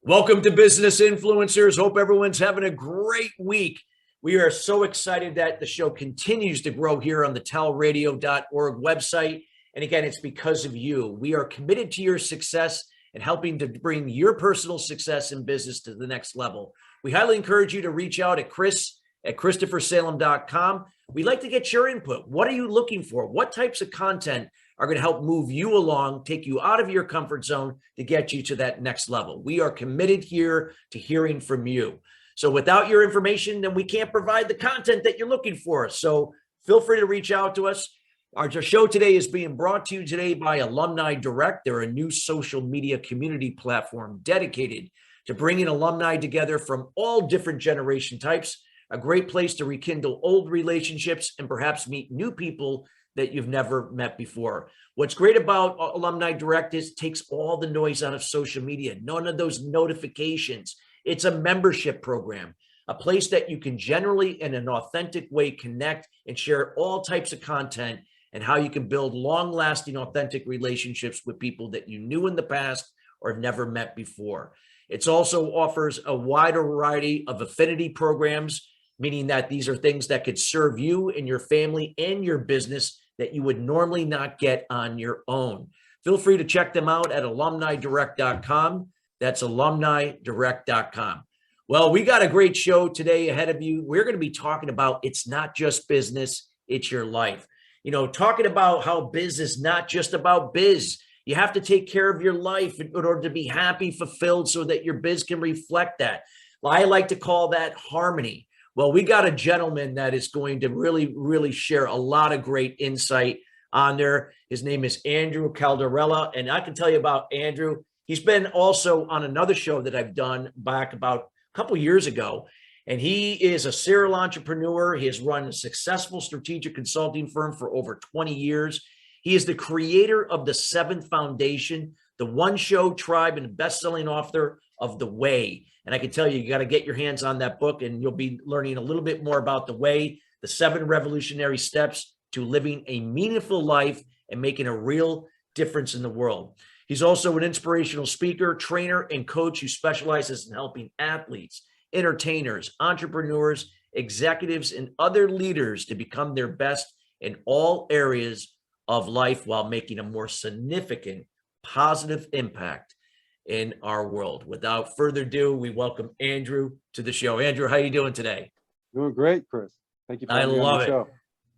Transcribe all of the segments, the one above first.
Welcome to Business Influencers. Hope everyone's having a great week. We are so excited that the show continues to grow here on the TALRadio.org website. And again, it's because of you. We are committed to your success and helping to bring your personal success in business to the next level. We highly encourage you to reach out at Chris@ChristopherSalem.com. We'd like to get your input. What are you looking for? What types of content are going to help move you along, take you out of your comfort zone to get you to that next level? We are committed here to hearing from you. So without your information, then we can't provide the content that you're looking for. So feel free to reach out to us. Our show today is being brought to you today by Alumni Direct. They're a new social media community platform dedicated to bringing alumni together from all different generation types, a great place to rekindle old relationships and perhaps meet new people that you've never met before. What's great about Alumni Direct is it takes all the noise out of social media, none of those notifications. It's a membership program, a place that you can generally, in an authentic way, connect and share all types of content and how you can build long-lasting, authentic relationships with people that you knew in the past or never met before. It also offers a wider variety of affinity programs, meaning that these are things that could serve you and your family and your business that you would normally not get on your own. Feel free to check them out at alumnidirect.com. That's alumnidirect.com. Well, we got a great show today ahead of you. We're going to be talking about it's not just business, it's your life. You know, talking about how biz is not just about biz. You have to take care of your life in order to be happy, fulfilled, so that your biz can reflect that. I like to call that harmony. Well, we got a gentleman that is going to really share a lot of great insight on there. His name is Andrew Calderella, and I can tell you about Andrew. He's been also on another show that I've done back about a couple years ago, and he is a serial entrepreneur. He has run a successful strategic consulting firm for over 20 years. He is the creator of the Seventh Foundation, the One Show Tribe, and best-selling author of The Way. And I can tell you, you got to get your hands on that book, and you'll be learning a little bit more about The Way, the 7 revolutionary steps to living a meaningful life and making a real difference in the world. He's also an inspirational speaker, trainer, and coach who specializes in helping athletes, entertainers, entrepreneurs, executives, and other leaders to become their best in all areas of life while making a more significant, positive impact in our world. Without further ado, we welcome Andrew to the show. Andrew, how are you doing today? Doing great, Chris. Thank you for having me on the show.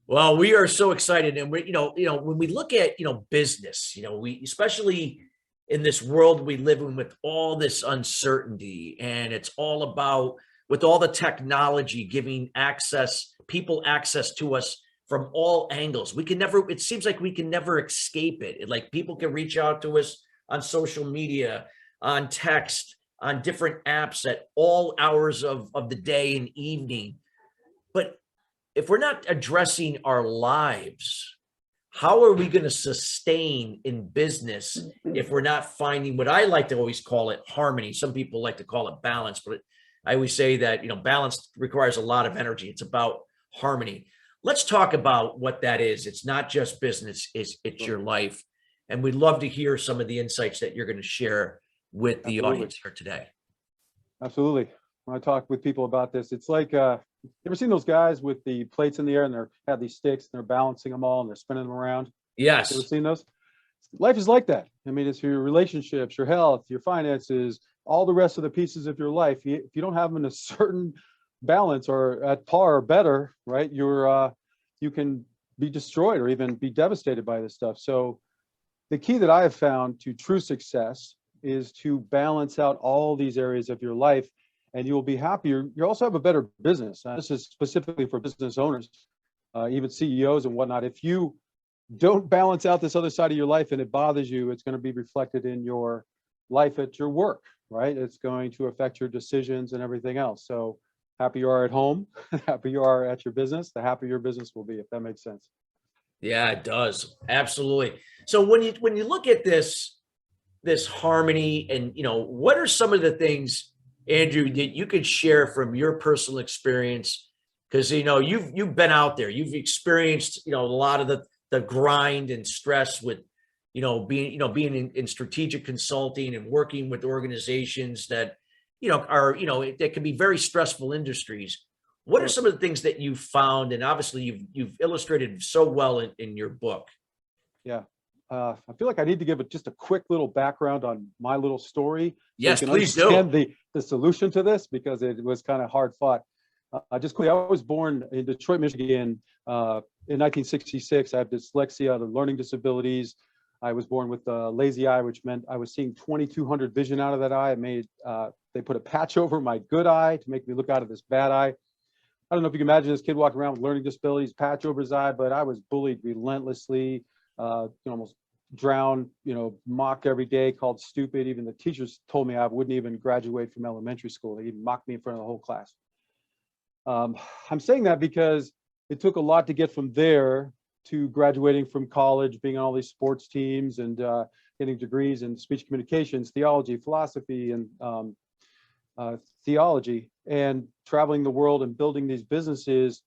Well, we are so excited, and we, when we look at business, we, especially in this world we live in with all this uncertainty, and it's all about, with all the technology giving people access to us from all angles. It seems like we can never escape it. Like, people can reach out to us on social media, on text, on different apps at all hours of the day and evening. But if we're not addressing our lives, how are we going to sustain in business if we're not finding what I like to always call it harmony? Some people like to call it balance, but I always say that, balance requires a lot of energy. It's about harmony. Let's talk about what that is. It's not just business, it's your life. And we'd love to hear some of the insights that you're going to share with the audience here today. Absolutely. When I talk with people about this, it's like, you ever seen those guys with the plates in the air and they have these sticks and they're balancing them all and they're spinning them around? Yes. You ever seen those? Life is like that. I mean, it's your relationships, your health, your finances, all the rest of the pieces of your life. If you don't have them in a certain balance or at par or better, right, you can be destroyed or even be devastated by this stuff. So the key that I have found to true success is to balance out all these areas of your life, and you will be happier. You also have a better business. This is specifically for business owners, even CEOs and whatnot. If you don't balance out this other side of your life and it bothers you, it's going to be reflected in your life at your work, right? It's going to affect your decisions and everything else. So happy you are at home, happy you are at your business, the happier your business will be, if that makes sense. Yeah, it does. Absolutely. So when you look at this harmony, and what are some of the things, Andrew, that you could share from your personal experience? Because you've been out there, you've experienced a lot of the grind and stress with, being in strategic consulting and working with organizations that, are, that can be very stressful industries. What are some of the things that you found? And obviously you've illustrated so well in your book. Yeah. I feel like I need to give just a quick little background on my little story. So Yes, you can please understand do. the solution to this, because it was kind of hard fought. Just quickly, I was born in Detroit, Michigan, in 1966. I have dyslexia, the learning disabilities. I was born with a lazy eye, which meant I was seeing 2200 vision out of that eye. They put a patch over my good eye to make me look out of this bad eye. I don't know if you can imagine this kid walking around with learning disabilities, patch over his eye, but I was bullied relentlessly, almost drowned, mocked every day, called stupid. Even the teachers told me I wouldn't even graduate from elementary school. They even mocked me in front of the whole class. I'm saying that because it took a lot to get from there to graduating from college, being on all these sports teams and getting degrees in speech communications, theology, philosophy, and theology, and traveling the world and building these businesses.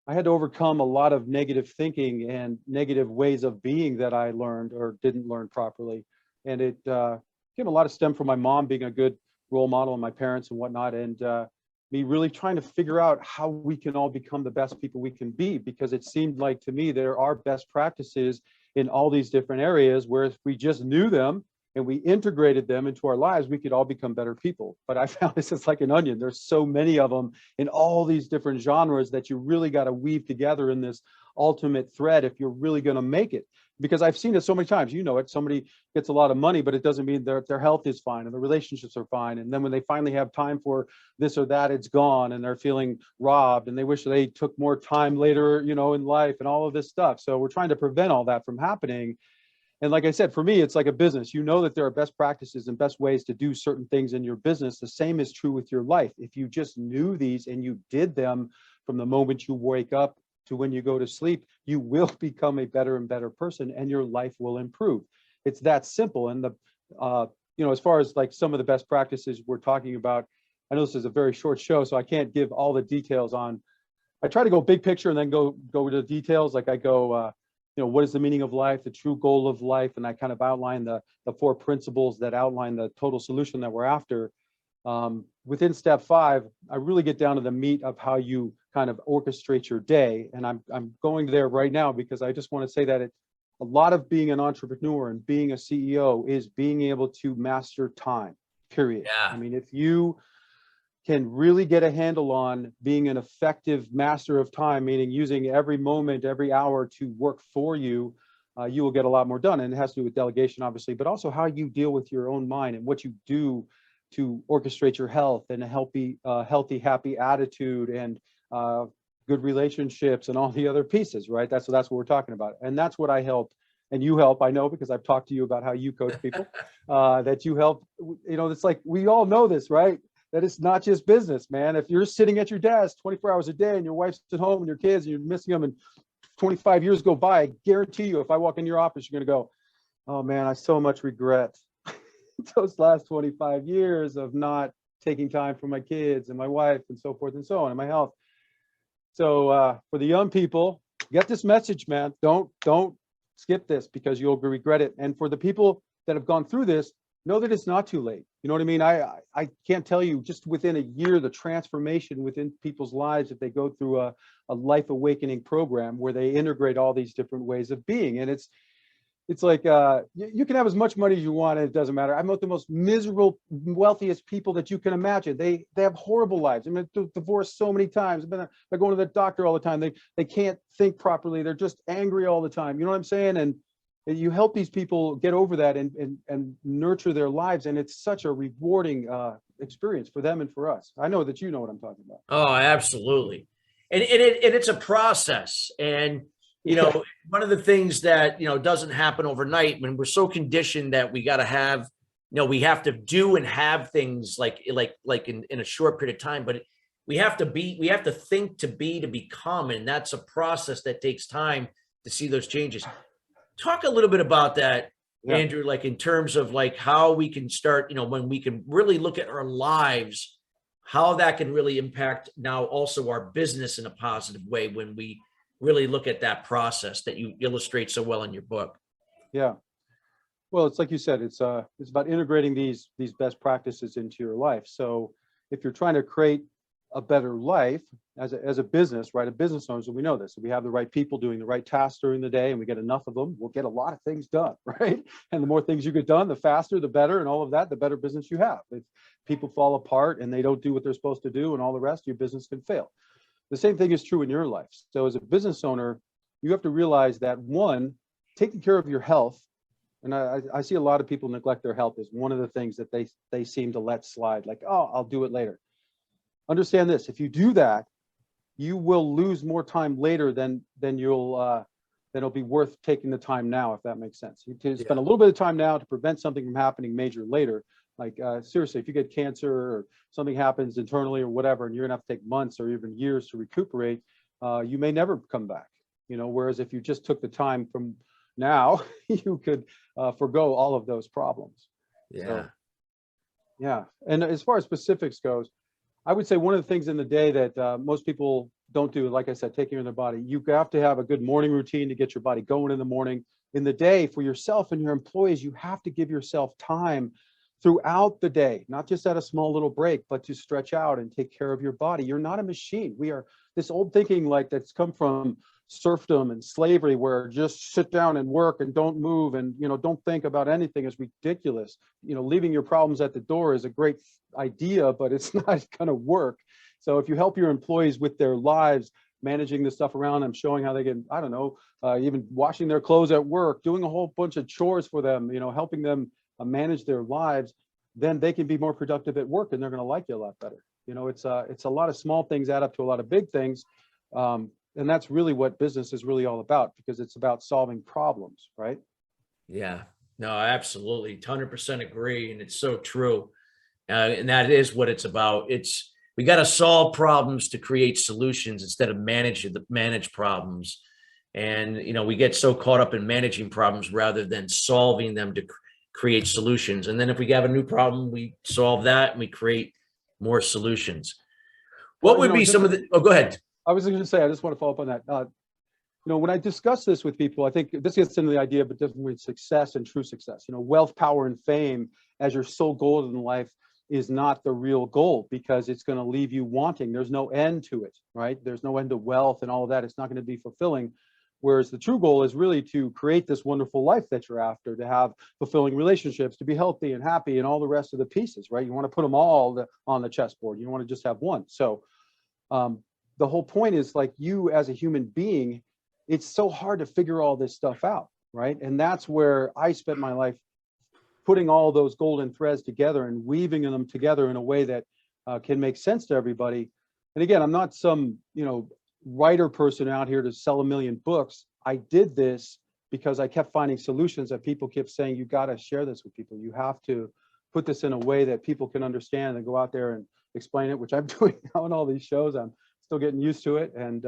I had to overcome a lot of negative thinking and negative ways of being that I learned or didn't learn properly. And it came a lot of stem from my mom being a good role model and my parents and whatnot. And me really trying to figure out how we can all become the best people we can be, because it seemed like to me there are best practices in all these different areas where if we just knew them and we integrated them into our lives, we could all become better people. But I found this is like an onion. There's so many of them in all these different genres that you really got to weave together in this ultimate thread if you're really going to make it. Because I've seen it so many times, somebody gets a lot of money, but it doesn't mean their health is fine and the relationships are fine. And then when they finally have time for this or that, it's gone and they're feeling robbed and they wish they took more time later, in life and all of this stuff. So we're trying to prevent all that from happening. And like I said, for me, it's like a business. You know that there are best practices and best ways to do certain things in your business. The same is true with your life. If you just knew these and you did them from the moment you wake up to when you go to sleep, you will become a better and better person and your life will improve. It's that simple. And as far as like some of the best practices we're talking about, I know this is a very short show, so I can't give all the details on. I try to go big picture and then go to the details. Like I go, what is the meaning of life, the true goal of life, and I kind of outline the 4 principles that outline the total solution that we're after. Within step 5, I really get down to the meat of how you kind of orchestrate your day, and I'm going there right now because I just want to say that a lot of being an entrepreneur and being a CEO is being able to master time. Period. Yeah. I mean, if you can really get a handle on being an effective master of time, meaning using every moment, every hour to work for you, you will get a lot more done. And it has to do with delegation, obviously, but also how you deal with your own mind and what you do to orchestrate your health and a healthy, happy attitude and good relationships and all the other pieces, right? That's what we're talking about. And that's what I help. And you help, I know, because I've talked to you about how you coach people, that you help. It's like, we all know this, right? That it's not just business, man. If you're sitting at your desk 24 hours a day and your wife's at home and your kids and you're missing them and 25 years go by, I guarantee you, if I walk in your office, you're going to go, oh man, I so much regret those last 25 years of not taking time for my kids and my wife and so forth and so on, and my health. So for the young people, get this message, man. Don't skip this because you'll regret it. And for the people that have gone through this, know that it's not too late. You know what I mean? I can't tell you, just within a year, the transformation within people's lives if they go through a life awakening program where they integrate all these different ways of being. And it's like you can have as much money as you want and it doesn't matter. I've met the most miserable, wealthiest people that you can imagine. They have horrible lives. I mean, divorced so many times. They're going to the doctor all the time. They can't think properly. They're just angry all the time. You know what I'm saying? And you help these people get over that and nurture their lives. And it's such a rewarding experience for them and for us. I know that you know what I'm talking about. Oh, absolutely. And it's a process. And, one of the things that, doesn't happen overnight when we're so conditioned that we got to have, we have to do and have things like in a short period of time, but we have to think to become. And that's a process that takes time to see those changes. Talk a little bit about that, Andrew, like in terms of like how we can start, when we can really look at our lives, how that can really impact now also our business in a positive way when we really look at that process that you illustrate so well in your book. Yeah. Well, it's like you said, it's about integrating these best practices into your life. So if you're trying to create a better life as a business, right? A business owner, so we know this. So we have the right people doing the right tasks during the day, and we get enough of them, we'll get a lot of things done, right? And the more things you get done, the faster, the better, and all of that, the better business you have. If people fall apart and they don't do what they're supposed to do and all the rest, your business can fail. The same thing is true in your life. So as a business owner, you have to realize that, one, taking care of your health, and I see a lot of people neglect their health as one of the things that they seem to let slide, like, oh, I'll do it later. Understand this: if you do that, you will lose more time later than it'll be worth taking the time now, if that makes sense. You can spend a little bit of time now to prevent something from happening major later. Like seriously, if you get cancer or something happens internally or whatever, and you're gonna have to take months or even years to recuperate, you may never come back. Whereas if you just took the time from now, you could forego all of those problems. Yeah. So, yeah. And as far as specifics goes, I would say one of the things in the day that most people don't do, like I said, taking care of their body, you have to have a good morning routine to get your body going in the morning. In the day, for yourself and your employees, you have to give yourself time throughout the day, not just at a small little break, but to stretch out and take care of your body. You're not a machine. We are this old thinking like that's come from serfdom and slavery, where just sit down and work and don't move and don't think about anything, is ridiculous. Leaving your problems at the door is a great idea, but it's not going to work. So if you help your employees with their lives, managing the stuff around them, showing how they can, I don't know, even washing their clothes at work, doing a whole bunch of chores for them, helping them manage their lives, then they can be more productive at work, and they're going to like you a lot better. It's a lot of small things add up to a lot of big things. And that's really what business is really all about, because it's about solving problems, right? Yeah, no, I absolutely 100% agree. And it's so true. And that is what it's about. We got to solve problems to create solutions instead of manage problems. And, we get so caught up in managing problems rather than solving them to create solutions. And then if we have a new problem, we solve that and we create more solutions. What would be some of the, oh, go ahead. I was going to say, I just want to follow up on that. When I discuss this with people, I think this gets into the idea, but definitely success and true success. Wealth, power, and fame as your sole goal in life is not the real goal, because it's going to leave you wanting. There's no end to it, right? There's no end to wealth and all of that. It's not going to be fulfilling. Whereas the true goal is really to create this wonderful life that you're after, to have fulfilling relationships, to be healthy and happy, and all the rest of the pieces, right? You want to put them all on the chessboard. You don't want to just have one. So, the whole point is, like, you as a human being, it's so hard to figure all this stuff out, right? And that's where I spent my life putting all those golden threads together and weaving them together in a way that can make sense to everybody. And again, I'm not some, writer person out here to sell 1 million books. I did this because I kept finding solutions that people kept saying, you got to share this with people. You have to put this in a way that people can understand, and go out there and explain it, which I'm doing now in all these shows. I'm still getting used to it, and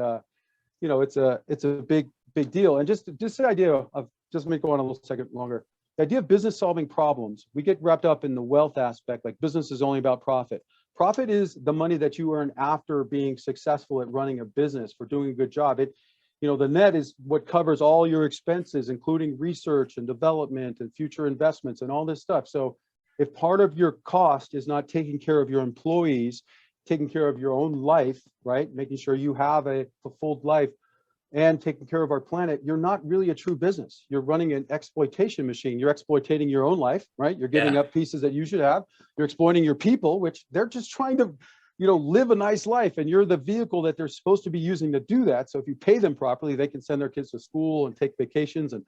it's a big deal. And just the idea of, just let me go on a little second longer. The idea of business solving problems, we get wrapped up in the wealth aspect, like business is only about profit. Profit is the money that you earn after being successful at running a business, for doing a good job. The net is what covers all your expenses, including research and development and future investments and all this stuff. So if part of your cost is not taking care of your employees, taking care of your own life, right? Making sure you have a fulfilled life, and taking care of our planet, you're not really a true business. You're running an exploitation machine. You're exploiting your own life, right? You're giving up pieces that you should have. You're exploiting your people, which they're just trying to, live a nice life. And you're the vehicle that they're supposed to be using to do that. So if you pay them properly, they can send their kids to school and take vacations and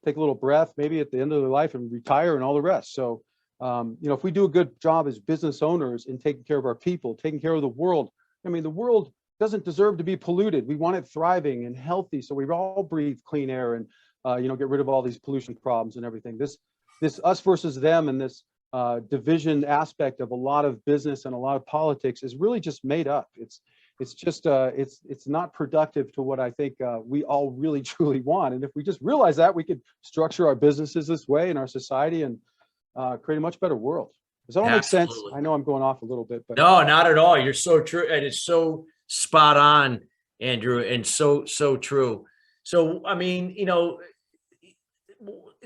take a little breath, maybe at the end of their life, and retire and all the rest. So, if we do a good job as business owners in taking care of our people, taking care of the world, the world doesn't deserve to be polluted. We want it thriving and healthy, so we all breathe clean air and get rid of all these pollution problems and everything. This us versus them, and this division aspect of a lot of business and a lot of politics is really just made up. It's just it's not productive to what I think we all really truly want. And if we just realize that, we could structure our businesses this way in our society and create a much better world. Does that all make sense? I know I'm going off a little bit, but no, not at all. You're so true, and it's so spot on. Andrew, and so true. So, I mean,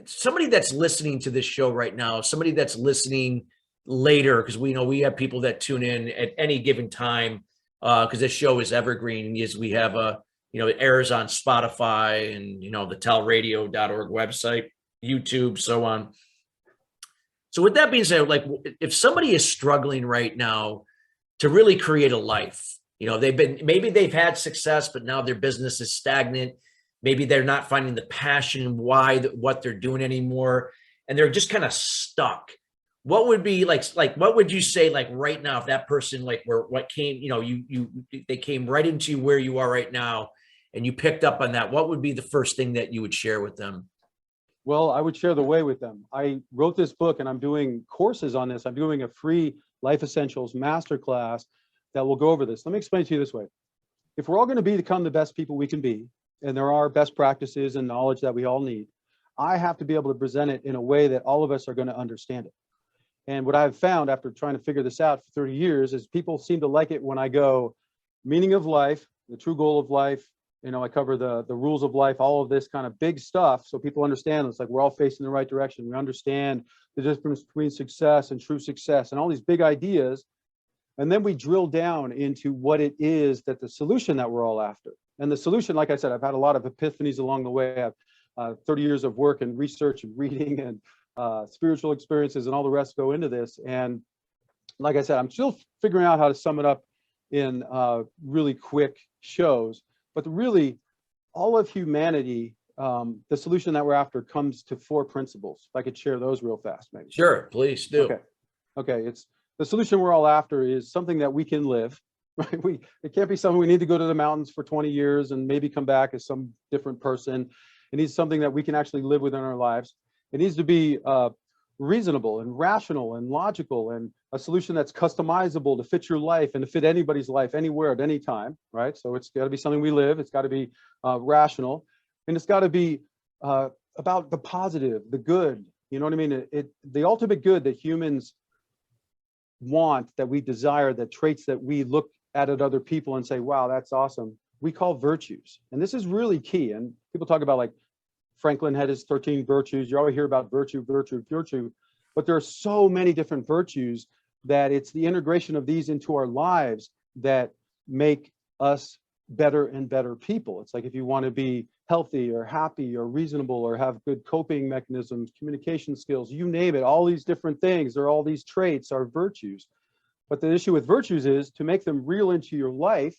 somebody that's listening to this show right now, somebody that's listening later, because we know we have people that tune in at any given time, because this show is evergreen. Is we have it airs on Spotify and the TALRadio.org website, YouTube, so on. So with that being said, like if somebody is struggling right now to really create a life, maybe they've had success, but now their business is stagnant. Maybe they're not finding the passion, what they're doing anymore, and they're just kind of stuck. What would be like what would you say, like right now, if that person, like they came right into where you are right now and you picked up on that, what would be the first thing that you would share with them? Well, I would share the way with them. I wrote this book and I'm doing courses on this. I'm doing a free Life Essentials masterclass that will go over this. Let me explain to you this way. If we're all going to become the best people we can be, and there are best practices and knowledge that we all need, I have to be able to present it in a way that all of us are going to understand it. And what I've found after trying to figure this out for 30 years is people seem to like it when I go meaning of life, the true goal of life. I cover the rules of life, all of this kind of big stuff. So people understand it's like we're all facing the right direction. We understand the difference between success and true success and all these big ideas. And then we drill down into what it is that the solution that we're all after. And the solution, like I said, I've had a lot of epiphanies along the way. I've 30 years of work and research and reading and spiritual experiences and all the rest go into this. And like I said, I'm still figuring out how to sum it up in really quick shows. But really, all of humanity, the solution that we're after comes to 4 principles. If I could share those real fast, maybe. Sure, please do. Okay. It's the solution we're all after is something that we can live. Right? It can't be something we need to go to the mountains for 20 years and maybe come back as some different person. It needs something that we can actually live within our lives. It needs to be reasonable and rational and logical, and a solution that's customizable to fit your life and to fit anybody's life anywhere at any time, right? So it's got to be something we live. It's got to be rational, and it's got to be about the positive, the good. You know what I mean? The ultimate good that humans want, that we desire, the traits that we look at other people and say, wow, that's awesome, we call virtues. And this is really key. And people talk about, like, Franklin had his 13 virtues. You always hear about virtue, but there are so many different virtues that it's the integration of these into our lives that make us better and better people. It's like if you want to be healthy or happy or reasonable or have good coping mechanisms, communication skills, you name it, all these different things, or all these traits are virtues. But the issue with virtues is to make them real into your life,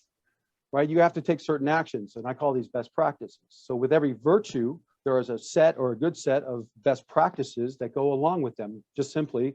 right? You have to take certain actions, and I call these best practices. So with every virtue, there is a set or a good set of best practices that go along with them. Just simply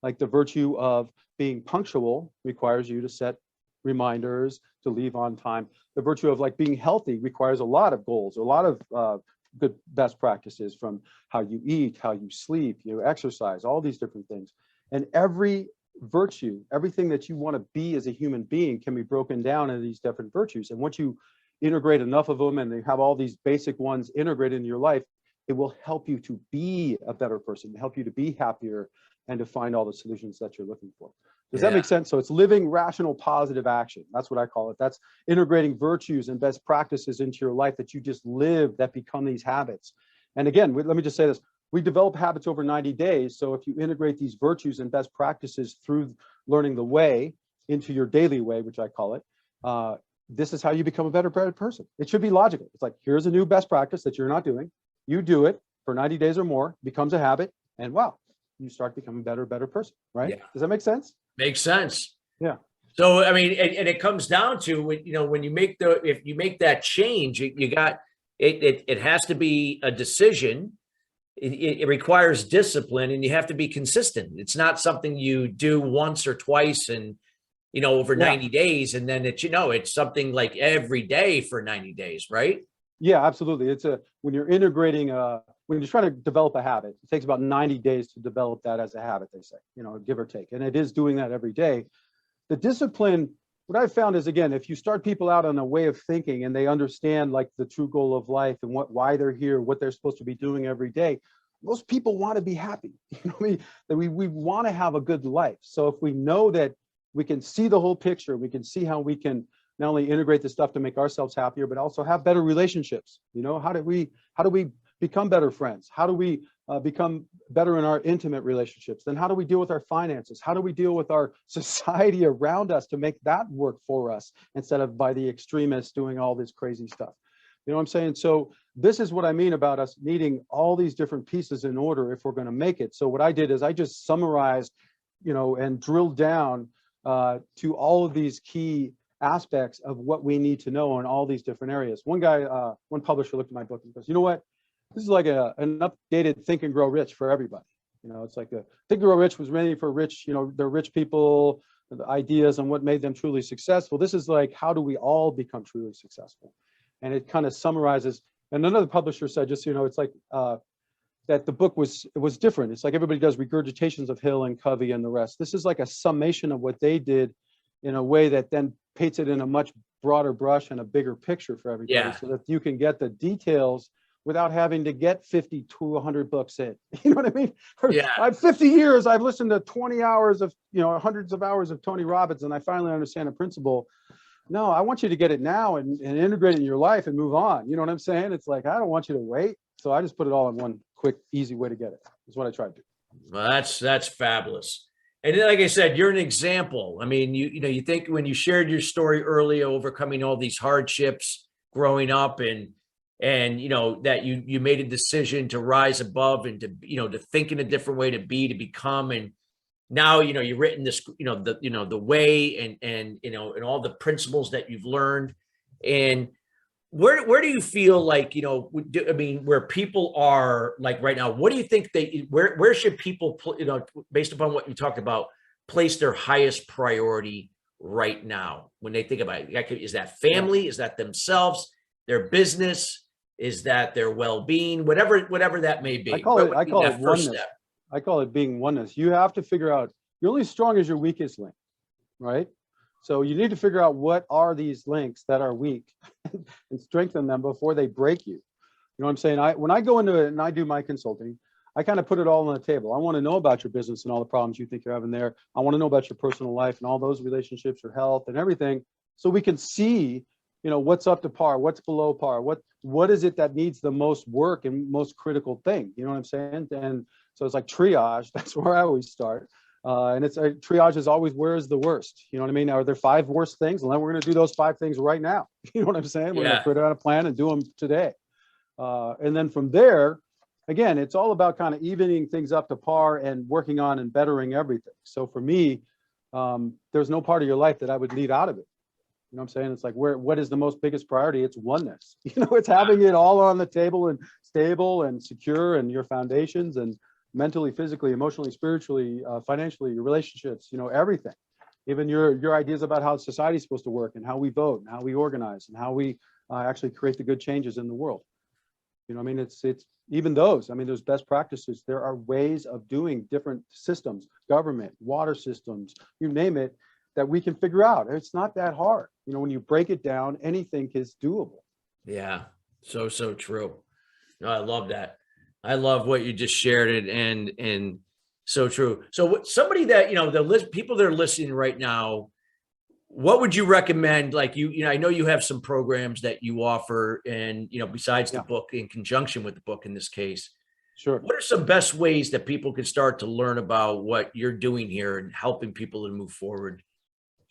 like the virtue of being punctual requires you to set reminders to leave on time. The virtue of like being healthy requires a lot of goals, a lot of good best practices, from how you eat, how you sleep, you exercise, all these different things. And every virtue, everything that you want to be as a human being can be broken down into these different virtues. And once you integrate enough of them and they have all these basic ones integrated in your life, it will help you to be a better person, help you to be happier, and to find all the solutions that you're looking for. Does that make sense? So it's living rational, positive action. That's what I call it. That's integrating virtues and best practices into your life that you just live, that become these habits. And again, let me just say this. We develop habits over 90 days. So if you integrate these virtues and best practices through learning the way into your daily way, which I call it, this is how you become a better person. It should be logical. It's like, here's a new best practice that you're not doing. You do it for 90 days or more, becomes a habit, and wow, you start becoming a better person, right? Yeah. Does that make sense? Makes sense. Yeah. So, I mean, and it comes down to, when you make if you make that change, it has to be a decision. It requires discipline, and you have to be consistent. It's not something you do once or twice and, over 90 days. And then it's something like every day for 90 days, right? Yeah, absolutely. When you're integrating, when you're trying to develop a habit, it takes about 90 days to develop that as a habit, they say, give or take. And it is doing that every day. The discipline, what I've found is, again, if you start people out on a way of thinking and they understand like the true goal of life and why they're here, what they're supposed to be doing every day, most people want to be happy. That we want to have a good life. So if we know that we can see the whole picture, we can see how we can not only integrate this stuff to make ourselves happier, but also have better relationships. You know, how do we become better friends? How do we become better in our intimate relationships? Then how do we deal with our finances? How do we deal with our society around us to make that work for us instead of by the extremists doing all this crazy stuff? You know what I'm saying? So this is what I mean about us needing all these different pieces in order if we're going to make it. So what I did is I just summarized, you know, and drilled down to all of these key aspects of what we need to know in all these different areas. One guy, one publisher looked at my book and goes, you know what? This is like an updated Think and Grow Rich for everybody. You know, it's like a Think and Grow Rich was ready for rich, you know, the rich people, the ideas on what made them truly successful. This is like, how do we all become truly successful? And it kind of summarizes. And another publisher said, just, you know, it's like that the book was different. It's like everybody does regurgitations of Hill and Covey and the rest. This is like a summation of what they did in a way that then paints it in a much broader brush and a bigger picture for everybody, so that you can get the details without having to get 50 to 100 books in. You know what I mean? Yeah. I've 50 years, I've listened to 20 hours of, you know, hundreds of hours of Tony Robbins, and I finally understand a principle. No, I want you to get it now and integrate it in your life and move on. You know what I'm saying? It's like, I don't want you to wait. So I just put it all in one quick, easy way to get it. That's what I tried to do. Well, that's fabulous. And then, like I said, you're an example. I mean, you know, you think when you shared your story early, overcoming all these hardships growing up, and you know, that you made a decision to rise above and to, you know, to think in a different way, to become, and now, you know, you've written this, you know, the way and you know, and all the principles that you've learned. And where do you feel like, you know, I mean, where people are like right now, what do you think where should people, you know, based upon what you talked about, place their highest priority right now when they think about it? Is that family? Is that themselves, their business? Is that their well-being? Whatever that may be. I call it first oneness. step. I call it being oneness. You have to figure out, you're only strong as your weakest link, right? So you need to figure out what are these links that are weak and strengthen them before they break you. You know what I'm saying? When I go into it and I do my consulting, I kind of put it all on the table. I want to know about your business and all the problems you think you're having there. I want to know about your personal life and all those relationships, your health and everything, so we can see, you know, what's up to par, what's below par, what is it that needs the most work and most critical thing. You know what I'm saying? And so it's like triage. That's where I always start. And it's triage is always, where is the worst? You know what I mean? Are there 5 worst things? And then we're going to do those 5 things right now. You know what I'm saying? We're going to put out a plan and do them today. And then from there, again, it's all about kind of evening things up to par and working on and bettering everything. So for me, there's no part of your life that I would leave out of it. You know what I'm saying? It's like, what is the most biggest priority? It's oneness. You know, it's having it all on the table and stable and secure, and your foundations, and mentally, physically, emotionally, spiritually, financially, your relationships, you know, everything. Even your ideas about how society is supposed to work and how we vote and how we organize and how we actually create the good changes in the world. You know, I mean, it's even those, I mean, there's best practices. There are ways of doing different systems, government, water systems, you name it, that we can figure out. It's not that hard. You know, when you break it down, anything is doable. Yeah. So true. No, I love that. I love what you just shared it, and so true. So somebody that, you know, people that are listening right now, what would you recommend? Like you know, I know you have some programs that you offer, and, you know, besides the book, in conjunction with the book in this case. Sure. What are some best ways that people can start to learn about what you're doing here and helping people to move forward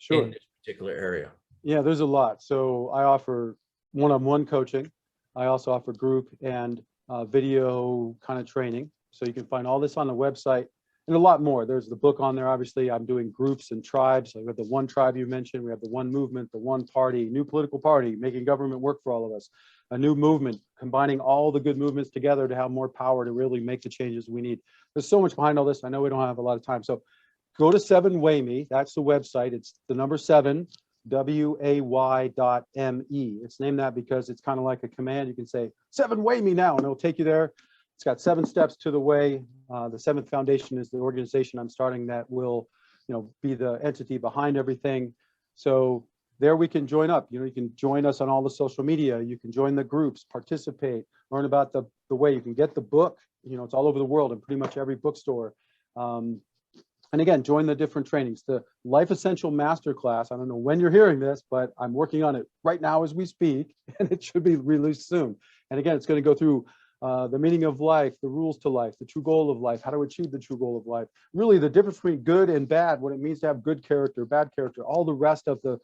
in this particular area? Yeah, there's a lot. So I offer one-on-one coaching. I also offer group and video kind of training. So you can find all this on the website and a lot more. There's the book on there. Obviously, I'm doing groups and tribes. So we have the one tribe you mentioned. We have the one movement, the one party, new political party, making government work for all of us. A new movement, combining all the good movements together to have more power to really make the changes we need. There's so much behind all this. I know we don't have a lot of time. So go to 7wayme. That's the website. It's the number 7, WAY.me. It's named that because it's kind of like a command. You can say 7wayme now, and it'll take you there. It's got 7 steps to the way. The 7th Foundation is the organization I'm starting that will, you know, be the entity behind everything. So there we can join up. You know, you can join us on all the social media. You can join the groups, participate, learn about the way. You can get the book. You know, it's all over the world in pretty much every bookstore. And And again, join the different trainings. The Life Essential Masterclass, I don't know when you're hearing this, but I'm working on it right now as we speak, and it should be released soon. And again, it's going to go through the meaning of life, the rules to life, the true goal of life, how to achieve the true goal of life, really the difference between good and bad, what it means to have good character, bad character, all the rest of the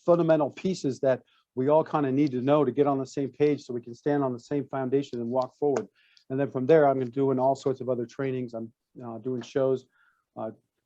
fundamental pieces that we all kind of need to know to get on the same page so we can stand on the same foundation and walk forward. And then from there, I'm doing all sorts of other trainings. I'm doing shows,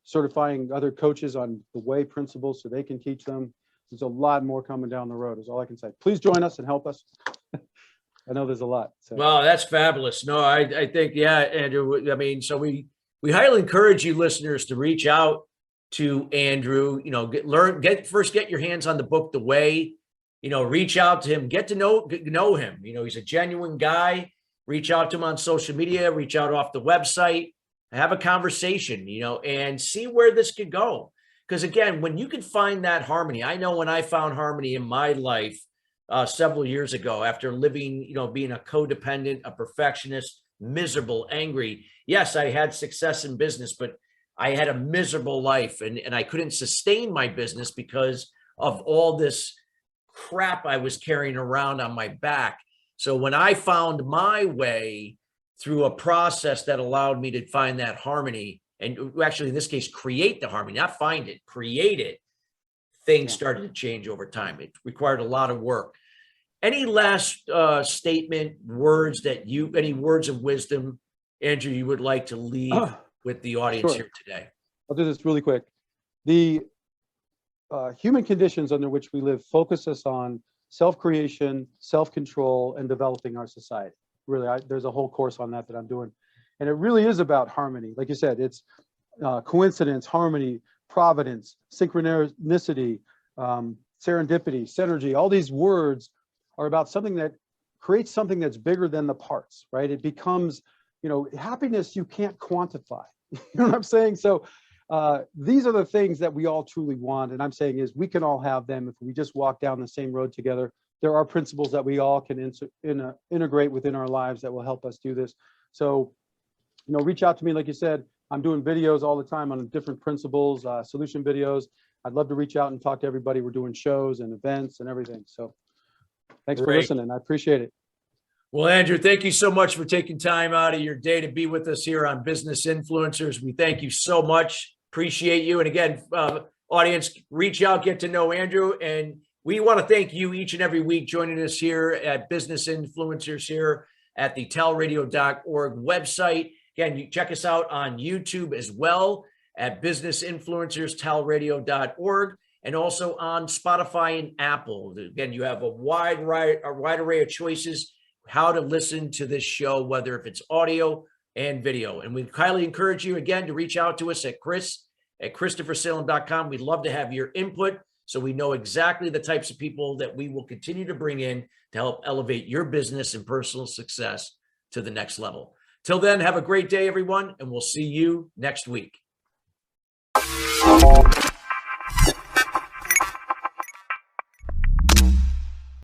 certifying other coaches on the way principles so they can teach them. There's a lot more coming down the road is all I can say. Please join us and help us. I know there's a lot. So. Well, that's fabulous. No, I think, yeah, Andrew, I mean, so we highly encourage you listeners to reach out to Andrew, get your hands on the book, The Way, reach out to him, get to know him. He's a genuine guy. Reach out to him on social media, reach out off the website, have a conversation, and see where this could go. Because again, when you can find that harmony, I know when I found harmony in my life, several years ago, after living, being a codependent, a perfectionist, miserable, angry. Yes, I had success in business, but I had a miserable life and I couldn't sustain my business because of all this crap I was carrying around on my back. So when I found my way through a process that allowed me to find that harmony, and actually in this case, create the harmony, not find it, create it, things started to change over time. It required a lot of work. Any last statement, any words of wisdom, Andrew, you would like to leave with the audience here today? I'll do this really quick. The human conditions under which we live focus us on self-creation, self-control, and developing our society. Really, there's a whole course on that I'm doing. And it really is about harmony. Like you said, it's coincidence, harmony, providence, synchronicity, serendipity, synergy. All these words are about something that creates something that's bigger than the parts, right? It becomes, happiness you can't quantify. You know what I'm saying? So these are the things that we all truly want. And I'm saying is we can all have them if we just walk down the same road together. There are principles that we all can integrate within our lives that will help us do this. So, reach out to me. Like you said, I'm doing videos all the time on different principles, solution videos. I'd love to reach out and talk to everybody. We're doing shows and events and everything. So thanks for listening. I appreciate it. Well, Andrew, thank you so much for taking time out of your day to be with us here on Business Influencers. We thank you so much. Appreciate you. And again, audience, reach out, get to know Andrew. And we want to thank you each and every week joining us here at Business Influencers here at the TALRadio.org website. Again, you check us out on YouTube as well at Business Influencers, TALRadio.org, and also on Spotify and Apple. Again, you have a wide array of choices how to listen to this show, whether if it's audio and video. And we highly encourage you, again, to reach out to us at Chris@ChristopherSalem.com. We'd love to have your input so we know exactly the types of people that we will continue to bring in to help elevate your business and personal success to the next level. Till then, have a great day, everyone, and we'll see you next week.